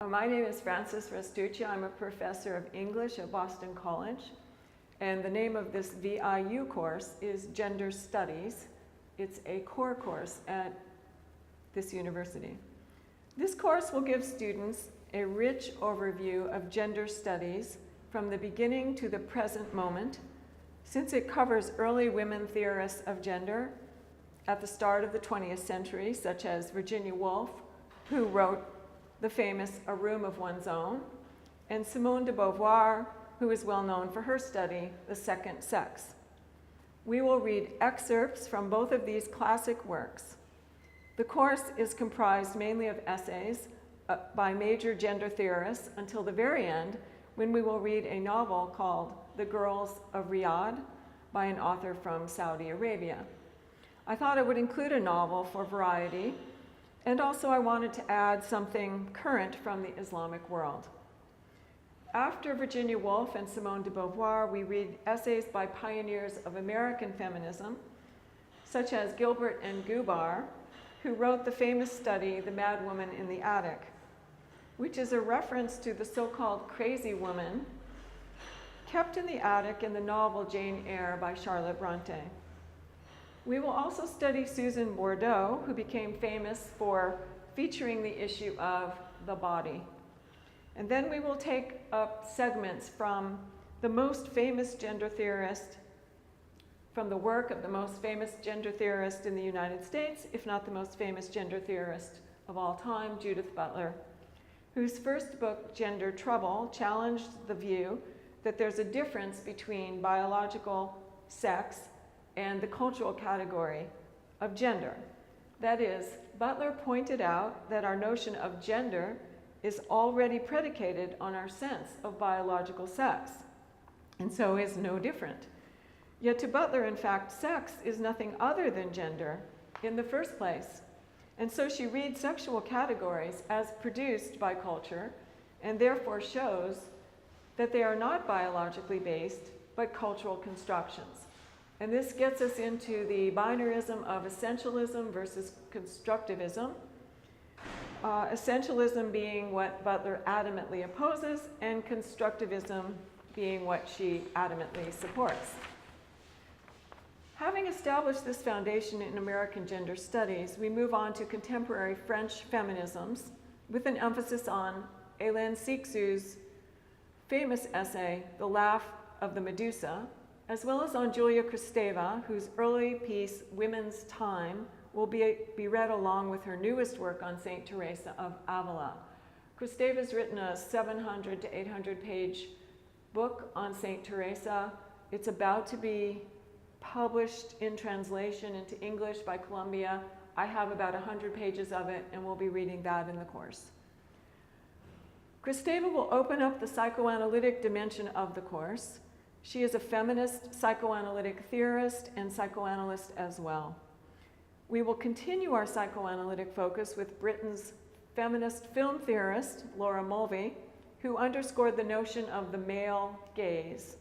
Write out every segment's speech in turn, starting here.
My name is Frances Restuccia. I'm a professor of English at Boston College. And the name of this VIU course is Gender Studies. It's a core course at this university. This course will give students a rich overview of gender studies from the beginning to the present moment, since it covers early women theorists of gender at the start of the 20th century, such as Virginia Woolf, who wrote the famous A Room of One's Own, and Simone de Beauvoir, who is well known for her study, The Second Sex. We will read excerpts from both of these classic works. The course is comprised mainly of essays by major gender theorists until the very end, when we will read a novel called The Girls of Riyadh by an author from Saudi Arabia. I thought I would include a novel for variety, and also I wanted to add something current from the Islamic world. After Virginia Woolf and Simone de Beauvoir, we read essays by pioneers of American feminism, such as Gilbert and Gubar, who wrote the famous study, The Mad Woman in the Attic, which is a reference to the so-called crazy woman kept in the attic in the novel Jane Eyre by Charlotte Bronte. We will also study Susan Bordeaux, who became famous for featuring the issue of the body. And then we will take up segments from the most famous gender theorist, from the work of the most famous gender theorist in the United States, if not the most famous gender theorist of all time, Judith Butler, whose first book, Gender Trouble, challenged the view that there's a difference between biological sex and the cultural category of gender. That is, Butler pointed out that our notion of gender is already predicated on our sense of biological sex, and so is no different. Yet to Butler, in fact, sex is nothing other than gender in the first place. And so she reads sexual categories as produced by culture, and therefore shows that they are not biologically based, but cultural constructions. And this gets us into the binarism of essentialism versus constructivism. Essentialism being what Butler adamantly opposes, and constructivism being what she adamantly supports. Having established this foundation in American gender studies, we move on to contemporary French feminisms with an emphasis on Hélène Cixous's famous essay, The Laugh of the Medusa, as well as on Julia Kristeva, whose early piece, Women's Time, will be read along with her newest work on St. Teresa of Avila. Kristeva's written a 700 to 800 page book on St. Teresa. It's about to be published in translation into English by Columbia. I have about 100 pages of it, and we'll be reading that in the course. Kristeva will open up the psychoanalytic dimension of the course. She is a feminist psychoanalytic theorist and psychoanalyst as well. We will continue our psychoanalytic focus with Britain's feminist film theorist, Laura Mulvey, who underscored the notion of the male gaze.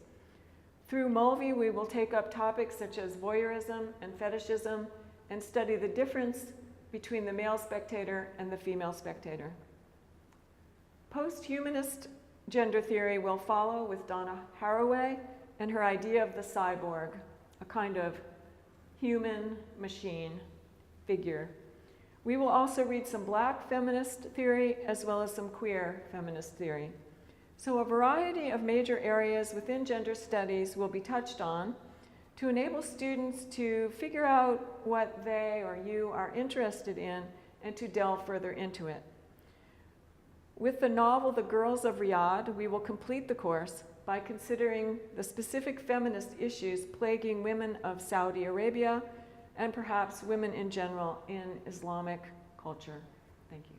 Through Mulvey, we will take up topics such as voyeurism and fetishism and study the difference between the male spectator and the female spectator. Post-humanist gender theory will follow with Donna Haraway and her idea of the cyborg, a kind of human machine figure. We will also read some Black feminist theory as well as some queer feminist theory. So a variety of major areas within gender studies will be touched on to enable students to figure out what they or you are interested in and to delve further into it. With the novel The Girls of Riyadh, we will complete the course by considering the specific feminist issues plaguing women of Saudi Arabia and perhaps women in general in Islamic culture. Thank you.